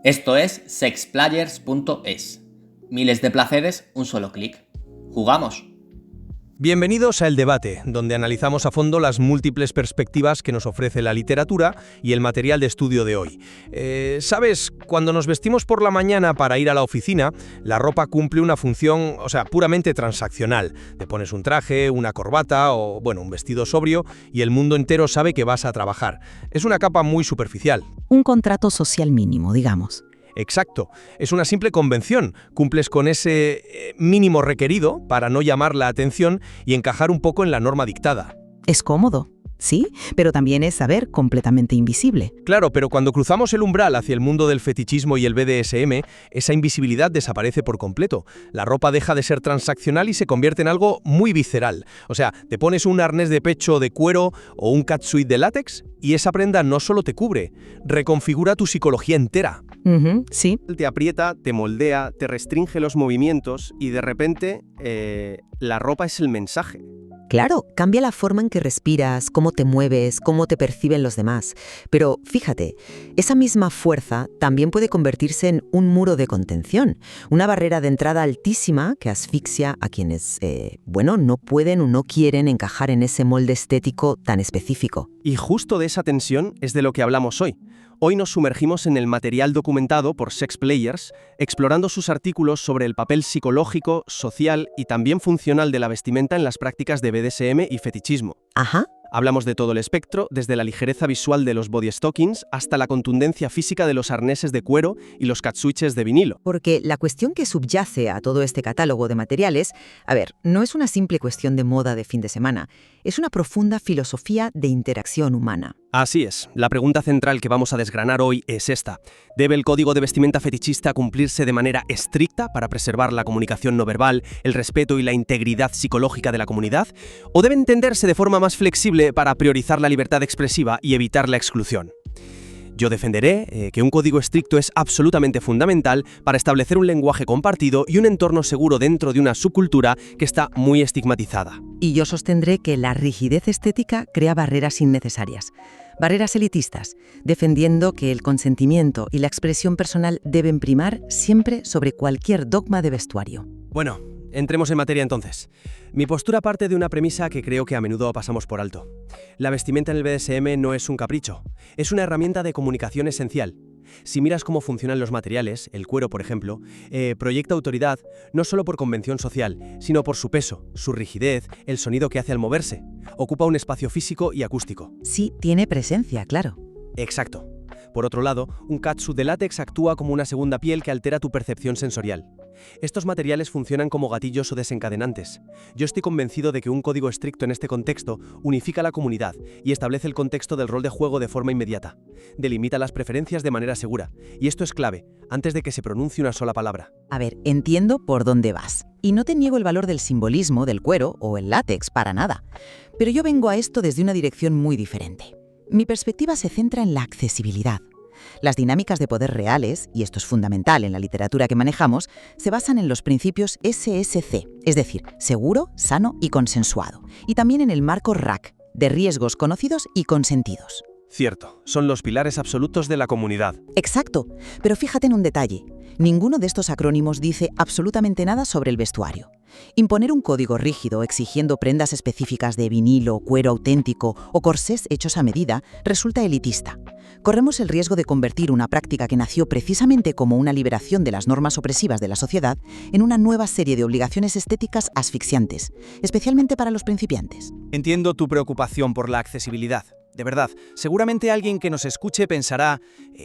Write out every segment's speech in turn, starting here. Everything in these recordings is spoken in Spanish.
Esto es sexplayers.es. Miles de placeres, un solo clic. ¿Jugamos? Bienvenidos a El Debate, donde analizamos a fondo las múltiples perspectivas que nos ofrece la literatura y el material de estudio de hoy. ¿Sabes? Cuando nos vestimos por la mañana para ir a la oficina, la ropa cumple una función, puramente transaccional. Te pones un traje, una corbata o, un vestido sobrio y el mundo entero sabe que vas a trabajar. Es una capa muy superficial. Un contrato social mínimo, digamos. Exacto, es una simple convención, cumples con ese mínimo requerido para no llamar la atención y encajar un poco en la norma dictada. Es cómodo, sí, pero también es, completamente invisible. Claro, pero cuando cruzamos el umbral hacia el mundo del fetichismo y el BDSM, esa invisibilidad desaparece por completo. La ropa deja de ser transaccional y se convierte en algo muy visceral. Te pones un arnés de pecho de cuero o un catsuit de látex y esa prenda no solo te cubre, reconfigura tu psicología entera. Sí. Te aprieta, te moldea, te restringe los movimientos y de repente la ropa es el mensaje. Claro, cambia la forma en que respiras, cómo te mueves, cómo te perciben los demás. Pero fíjate, esa misma fuerza también puede convertirse en un muro de contención, una barrera de entrada altísima que asfixia a quienes, no pueden o no quieren encajar en ese molde estético tan específico. Y justo de esa tensión es de lo que hablamos hoy. Hoy nos sumergimos en el material documentado por Sex Players, explorando sus artículos sobre el papel psicológico, social y también funcional de la vestimenta en las prácticas de BDSM y fetichismo. Ajá. Hablamos de todo el espectro, desde la ligereza visual de los body stockings hasta la contundencia física de los arneses de cuero y los catsuiches de vinilo. Porque la cuestión que subyace a todo este catálogo de materiales, no es una simple cuestión de moda de fin de semana, es una profunda filosofía de interacción humana. Así es. La pregunta central que vamos a desgranar hoy es esta. ¿Debe el código de vestimenta fetichista cumplirse de manera estricta para preservar la comunicación no verbal, el respeto y la integridad psicológica de la comunidad? ¿O debe entenderse de forma más flexible para priorizar la libertad expresiva y evitar la exclusión? Yo defenderé que un código estricto es absolutamente fundamental para establecer un lenguaje compartido y un entorno seguro dentro de una subcultura que está muy estigmatizada. Y yo sostendré que la rigidez estética crea barreras innecesarias, barreras elitistas, defendiendo que el consentimiento y la expresión personal deben primar siempre sobre cualquier dogma de vestuario. Bueno, entremos en materia entonces. Mi postura parte de una premisa que creo que a menudo pasamos por alto. La vestimenta en el BDSM no es un capricho, es una herramienta de comunicación esencial. Si miras cómo funcionan los materiales, el cuero por ejemplo, proyecta autoridad no solo por convención social, sino por su peso, su rigidez, el sonido que hace al moverse. Ocupa un espacio físico y acústico. Sí, tiene presencia, claro. Exacto. Por otro lado, un catsuit de látex actúa como una segunda piel que altera tu percepción sensorial. Estos materiales funcionan como gatillos o desencadenantes. Yo estoy convencido de que un código estricto en este contexto unifica la comunidad y establece el contexto del rol de juego de forma inmediata. Delimita las preferencias de manera segura. Y esto es clave, antes de que se pronuncie una sola palabra. Entiendo por dónde vas. Y no te niego el valor del simbolismo del cuero o el látex, para nada. Pero yo vengo a esto desde una dirección muy diferente. Mi perspectiva se centra en la accesibilidad. Las dinámicas de poder reales, y esto es fundamental en la literatura que manejamos, se basan en los principios SSC, es decir, seguro, sano y consensuado, y también en el marco RAC, de riesgos conocidos y consentidos. Cierto, son los pilares absolutos de la comunidad. Exacto, pero fíjate en un detalle. Ninguno de estos acrónimos dice absolutamente nada sobre el vestuario. Imponer un código rígido exigiendo prendas específicas de vinilo, cuero auténtico o corsés hechos a medida resulta elitista. Corremos el riesgo de convertir una práctica que nació precisamente como una liberación de las normas opresivas de la sociedad en una nueva serie de obligaciones estéticas asfixiantes, especialmente para los principiantes. Entiendo tu preocupación por la accesibilidad. De verdad, seguramente alguien que nos escuche pensará,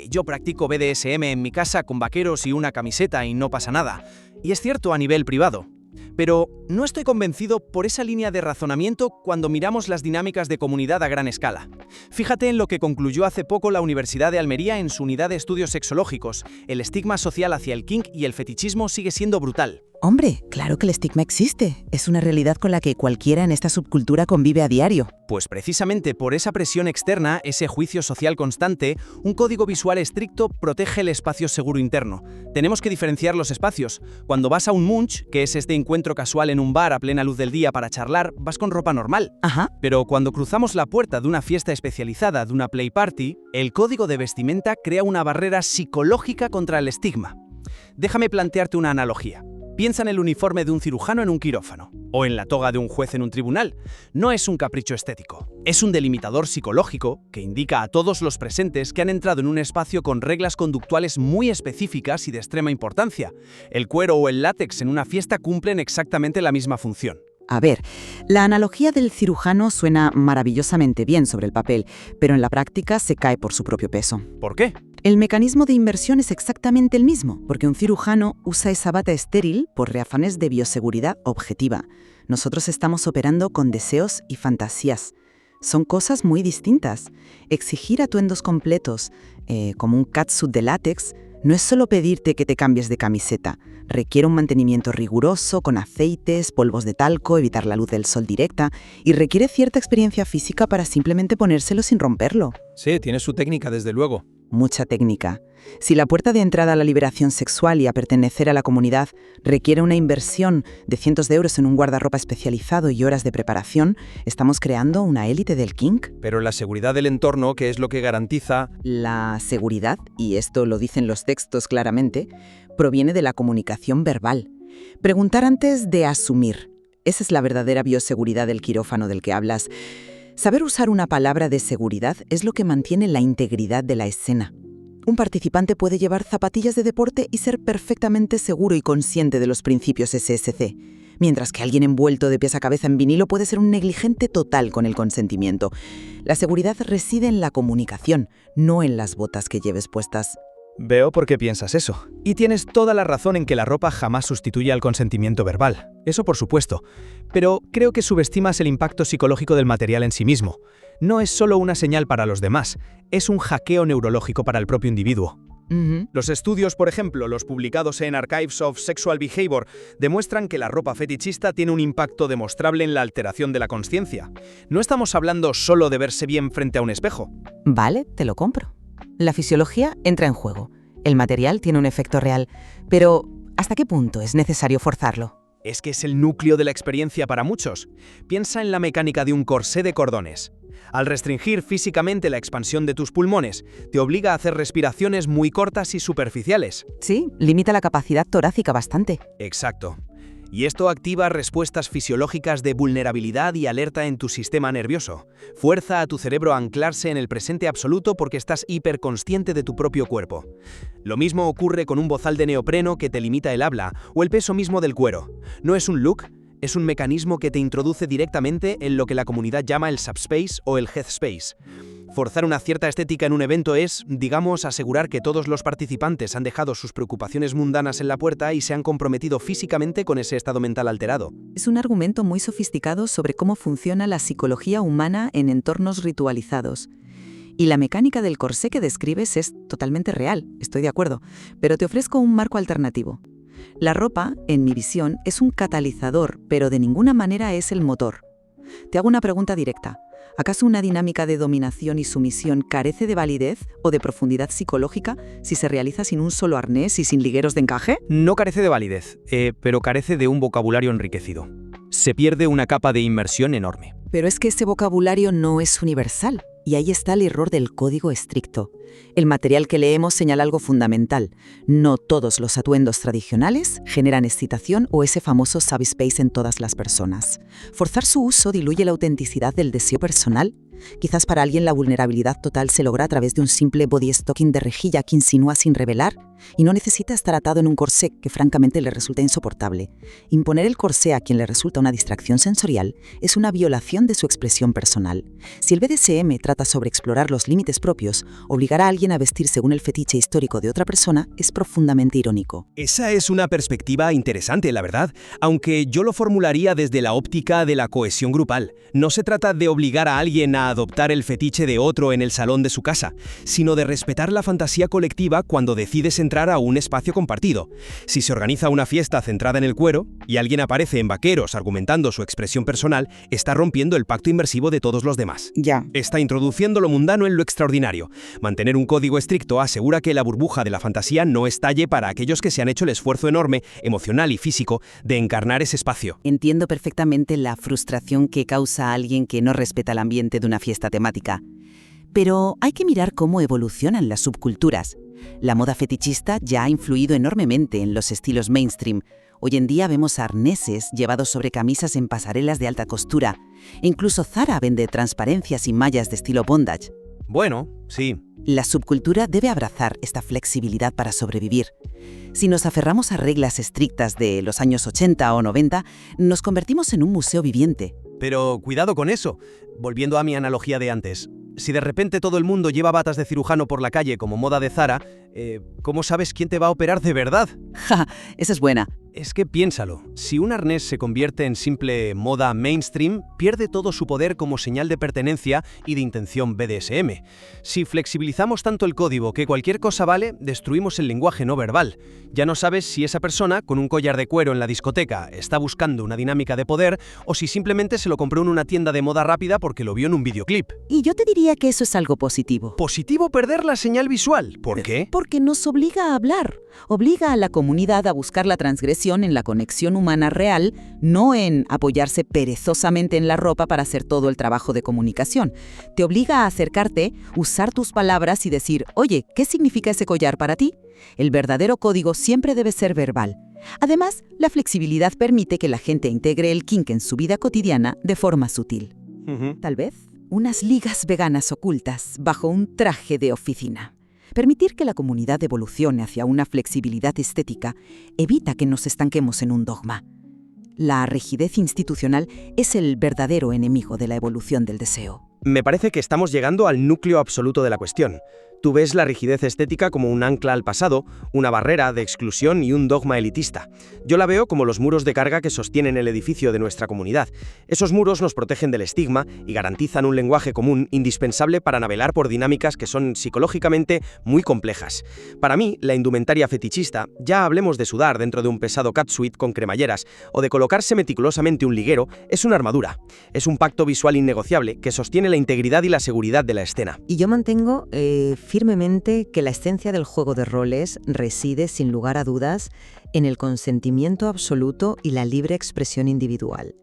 yo practico BDSM en mi casa con vaqueros y una camiseta y no pasa nada. Y es cierto a nivel privado. Pero no estoy convencido por esa línea de razonamiento cuando miramos las dinámicas de comunidad a gran escala. Fíjate en lo que concluyó hace poco la Universidad de Almería en su unidad de estudios sexológicos. El estigma social hacia el kink y el fetichismo sigue siendo brutal. Hombre, claro que el estigma existe. Es una realidad con la que cualquiera en esta subcultura convive a diario. Pues precisamente por esa presión externa, ese juicio social constante, un código visual estricto protege el espacio seguro interno. Tenemos que diferenciar los espacios. Cuando vas a un munch, que es este encuentro casual en un bar a plena luz del día para charlar, vas con ropa normal. Ajá. Pero cuando cruzamos la puerta de una fiesta especializada, de una play party, el código de vestimenta crea una barrera psicológica contra el estigma. Déjame plantearte una analogía. Piensa en el uniforme de un cirujano en un quirófano, o en la toga de un juez en un tribunal. No es un capricho estético, es un delimitador psicológico que indica a todos los presentes que han entrado en un espacio con reglas conductuales muy específicas y de extrema importancia. El cuero o el látex en una fiesta cumplen exactamente la misma función. A ver, la analogía del cirujano suena maravillosamente bien sobre el papel, pero en la práctica se cae por su propio peso. ¿Por qué? El mecanismo de inversión es exactamente el mismo, porque un cirujano usa esa bata estéril por razones de bioseguridad objetiva. Nosotros estamos operando con deseos y fantasías. Son cosas muy distintas. Exigir atuendos completos, como un catsuit de látex, no es solo pedirte que te cambies de camiseta. Requiere un mantenimiento riguroso, con aceites, polvos de talco, evitar la luz del sol directa, y requiere cierta experiencia física para simplemente ponérselo sin romperlo. Sí, tiene su técnica, desde luego. Mucha técnica. Si la puerta de entrada a la liberación sexual y a pertenecer a la comunidad requiere una inversión de cientos de euros en un guardarropa especializado y horas de preparación, estamos creando una élite del kink. Pero la seguridad del entorno, que es lo que garantiza... La seguridad, y esto lo dicen los textos claramente, proviene de la comunicación verbal. Preguntar antes de asumir. Esa es la verdadera bioseguridad del quirófano del que hablas. Saber usar una palabra de seguridad es lo que mantiene la integridad de la escena. Un participante puede llevar zapatillas de deporte y ser perfectamente seguro y consciente de los principios SSC, mientras que alguien envuelto de pies a cabeza en vinilo puede ser un negligente total con el consentimiento. La seguridad reside en la comunicación, no en las botas que lleves puestas. Veo por qué piensas eso. Y tienes toda la razón en que la ropa jamás sustituye al consentimiento verbal. Eso por supuesto. Pero creo que subestimas el impacto psicológico del material en sí mismo. No es solo una señal para los demás, es un hackeo neurológico para el propio individuo. Los estudios, por ejemplo, los publicados en Archives of Sexual Behavior, demuestran que la ropa fetichista tiene un impacto demostrable en la alteración de la consciencia. No estamos hablando solo de verse bien frente a un espejo. Vale, te lo compro. La fisiología entra en juego. El material tiene un efecto real. Pero, ¿hasta qué punto es necesario forzarlo? Es que es el núcleo de la experiencia para muchos. Piensa en la mecánica de un corsé de cordones. Al restringir físicamente la expansión de tus pulmones, te obliga a hacer respiraciones muy cortas y superficiales. Sí, limita la capacidad torácica bastante. Exacto. Y esto activa respuestas fisiológicas de vulnerabilidad y alerta en tu sistema nervioso. Fuerza a tu cerebro a anclarse en el presente absoluto porque estás hiperconsciente de tu propio cuerpo. Lo mismo ocurre con un bozal de neopreno que te limita el habla o el peso mismo del cuero. No es un look, es un mecanismo que te introduce directamente en lo que la comunidad llama el subspace o el headspace. Forzar una cierta estética en un evento es, digamos, asegurar que todos los participantes han dejado sus preocupaciones mundanas en la puerta y se han comprometido físicamente con ese estado mental alterado. Es un argumento muy sofisticado sobre cómo funciona la psicología humana en entornos ritualizados. Y la mecánica del corsé que describes es totalmente real, estoy de acuerdo, pero te ofrezco un marco alternativo. La ropa, en mi visión, es un catalizador, pero de ninguna manera es el motor. Te hago una pregunta directa. ¿Acaso una dinámica de dominación y sumisión carece de validez o de profundidad psicológica si se realiza sin un solo arnés y sin ligueros de encaje? No carece de validez, pero carece de un vocabulario enriquecido. Se pierde una capa de inmersión enorme. Pero es que ese vocabulario no es universal. Y ahí está el error del código estricto. El material que leemos señala algo fundamental. No todos los atuendos tradicionales generan excitación o ese famoso subspace en todas las personas. Forzar su uso diluye la autenticidad del deseo personal. Quizás para alguien la vulnerabilidad total se logra a través de un simple body stocking de rejilla que insinúa sin revelar y no necesita estar atado en un corsé que francamente le resulta insoportable. Imponer el corsé a quien le resulta una distracción sensorial es una violación de su expresión personal. Si el BDSM trata sobre explorar los límites propios, obligar a alguien a vestir según el fetiche histórico de otra persona es profundamente irónico. Esa es una perspectiva interesante, la verdad, aunque yo lo formularía desde la óptica de la cohesión grupal. No se trata de obligar a alguien a adoptar el fetiche de otro en el salón de su casa, sino de respetar la fantasía colectiva cuando decides entrar a un espacio compartido. Si se organiza una fiesta centrada en el cuero y alguien aparece en vaqueros argumentando su expresión personal, está rompiendo el pacto inmersivo de todos los demás. Ya. Está introduciendo lo mundano en lo extraordinario. Mantener un código estricto asegura que la burbuja de la fantasía no estalle para aquellos que se han hecho el esfuerzo enorme, emocional y físico, de encarnar ese espacio. Entiendo perfectamente la frustración que causa a alguien que no respeta el ambiente de una fiesta temática. Pero hay que mirar cómo evolucionan las subculturas. La moda fetichista ya ha influido enormemente en los estilos mainstream. Hoy en día vemos arneses llevados sobre camisas en pasarelas de alta costura. E incluso Zara vende transparencias y mallas de estilo bondage. Bueno, sí. La subcultura debe abrazar esta flexibilidad para sobrevivir. Si nos aferramos a reglas estrictas de los años 80 o 90, nos convertimos en un museo viviente. Pero cuidado con eso. Volviendo a mi analogía de antes. Si de repente todo el mundo lleva batas de cirujano por la calle como moda de Zara, ¿cómo sabes quién te va a operar de verdad? ¡Ja! Esa es buena. Es que piénsalo, si un arnés se convierte en simple moda mainstream, pierde todo su poder como señal de pertenencia y de intención BDSM. Si flexibilizamos tanto el código que cualquier cosa vale, destruimos el lenguaje no verbal. Ya no sabes si esa persona, con un collar de cuero en la discoteca, está buscando una dinámica de poder o si simplemente se lo compró en una tienda de moda rápida porque lo vio en un videoclip. Y yo te diría que eso es algo positivo. Positivo perder la señal visual. ¿Por qué? Porque nos obliga a hablar. Obliga a la comunidad a buscar la transgresión en la conexión humana real, no en apoyarse perezosamente en la ropa para hacer todo el trabajo de comunicación. Te obliga a acercarte, usar tus palabras y decir, oye, ¿qué significa ese collar para ti? El verdadero código siempre debe ser verbal. Además, la flexibilidad permite que la gente integre el kink en su vida cotidiana de forma sutil. Tal vez unas ligas veganas ocultas bajo un traje de oficina. Permitir que la comunidad evolucione hacia una flexibilidad estética evita que nos estanquemos en un dogma. La rigidez institucional es el verdadero enemigo de la evolución del deseo. Me parece que estamos llegando al núcleo absoluto de la cuestión. Tú ves la rigidez estética como un ancla al pasado, una barrera de exclusión y un dogma elitista. Yo la veo como los muros de carga que sostienen el edificio de nuestra comunidad. Esos muros nos protegen del estigma y garantizan un lenguaje común indispensable para navegar por dinámicas que son psicológicamente muy complejas. Para mí, la indumentaria fetichista, ya hablemos de sudar dentro de un pesado catsuit con cremalleras o de colocarse meticulosamente un liguero, es una armadura. Es un pacto visual innegociable que sostiene la integridad y la seguridad de la escena. Y yo mantengo firmemente que la esencia del juego de roles reside, sin lugar a dudas, en el consentimiento absoluto y la libre expresión individual.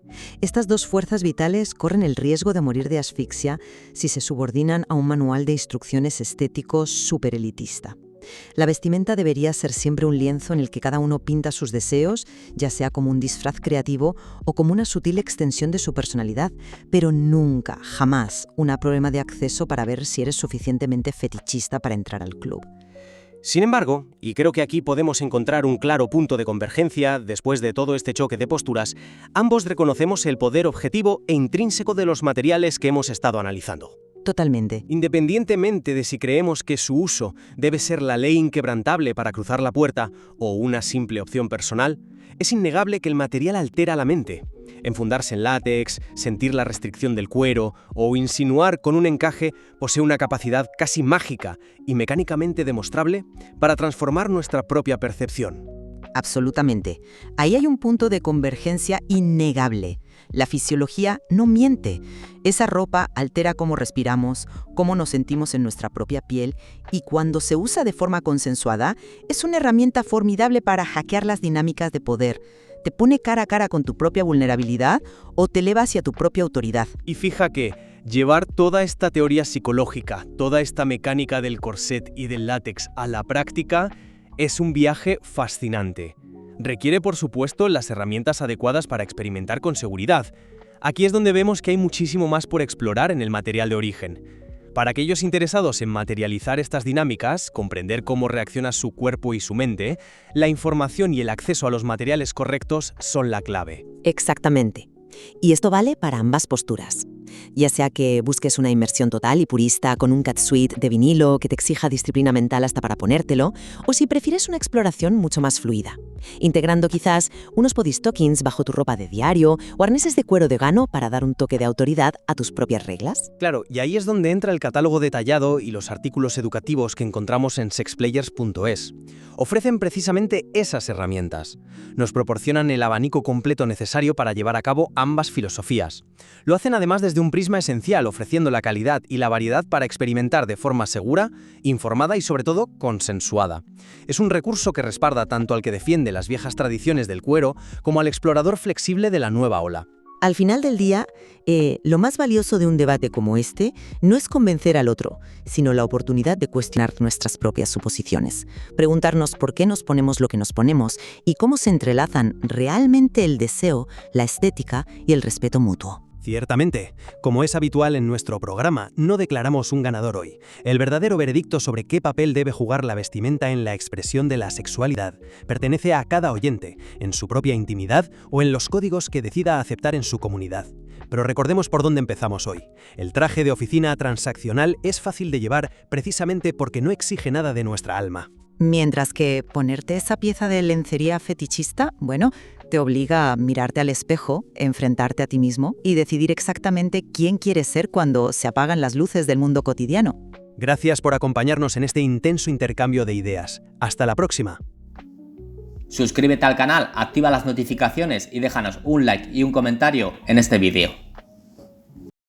Estas dos fuerzas vitales corren el riesgo de morir de asfixia si se subordinan a un manual de instrucciones estético superelitista. La vestimenta debería ser siempre un lienzo en el que cada uno pinta sus deseos, ya sea como un disfraz creativo o como una sutil extensión de su personalidad, pero nunca, jamás, una prueba de acceso para ver si eres suficientemente fetichista para entrar al club. Sin embargo, y creo que aquí podemos encontrar un claro punto de convergencia después de todo este choque de posturas, ambos reconocemos el poder objetivo e intrínseco de los materiales que hemos estado analizando. Totalmente. Independientemente de si creemos que su uso debe ser la ley inquebrantable para cruzar la puerta o una simple opción personal, es innegable que el material altera la mente. Enfundarse en látex, sentir la restricción del cuero o insinuar con un encaje posee una capacidad casi mágica y mecánicamente demostrable para transformar nuestra propia percepción. Absolutamente. Ahí hay un punto de convergencia innegable. La fisiología no miente. Esa ropa altera cómo respiramos, cómo nos sentimos en nuestra propia piel y cuando se usa de forma consensuada, es una herramienta formidable para hackear las dinámicas de poder. Te pone cara a cara con tu propia vulnerabilidad o te eleva hacia tu propia autoridad. Y fija que llevar toda esta teoría psicológica, toda esta mecánica del corset y del látex a la práctica es un viaje fascinante. Requiere, por supuesto, las herramientas adecuadas para experimentar con seguridad. Aquí es donde vemos que hay muchísimo más por explorar en el material de origen. Para aquellos interesados en materializar estas dinámicas, comprender cómo reacciona su cuerpo y su mente, la información y el acceso a los materiales correctos son la clave. Exactamente. Y esto vale para ambas posturas. Ya sea que busques una inmersión total y purista con un catsuit de vinilo que te exija disciplina mental hasta para ponértelo, o si prefieres una exploración mucho más fluida, integrando quizás unos bodystockings bajo tu ropa de diario o arneses de cuero de gano para dar un toque de autoridad a tus propias reglas. Claro, y ahí es donde entra el catálogo detallado y los artículos educativos que encontramos en sexplayers.es. ofrecen precisamente esas herramientas. Nos proporcionan el abanico completo necesario para llevar a cabo ambas filosofías. Lo hacen además desde un prisma esencial, ofreciendo la calidad y la variedad para experimentar de forma segura, informada y sobre todo consensuada. Es un recurso que respalda tanto al que defiende las viejas tradiciones del cuero como al explorador flexible de la nueva ola. Al final del día, lo más valioso de un debate como este no es convencer al otro, sino la oportunidad de cuestionar nuestras propias suposiciones, preguntarnos por qué nos ponemos lo que nos ponemos y cómo se entrelazan realmente el deseo, la estética y el respeto mutuo. Ciertamente, como es habitual en nuestro programa, no declaramos un ganador hoy. El verdadero veredicto sobre qué papel debe jugar la vestimenta en la expresión de la sexualidad pertenece a cada oyente, en su propia intimidad o en los códigos que decida aceptar en su comunidad. Pero recordemos por dónde empezamos hoy. El traje de oficina transaccional es fácil de llevar precisamente porque no exige nada de nuestra alma. Mientras que ponerte esa pieza de lencería fetichista, bueno, te obliga a mirarte al espejo, enfrentarte a ti mismo y decidir exactamente quién quieres ser cuando se apagan las luces del mundo cotidiano. Gracias por acompañarnos en este intenso intercambio de ideas. Hasta la próxima. Suscríbete al canal, activa las notificaciones y déjanos un like y un comentario en este vídeo.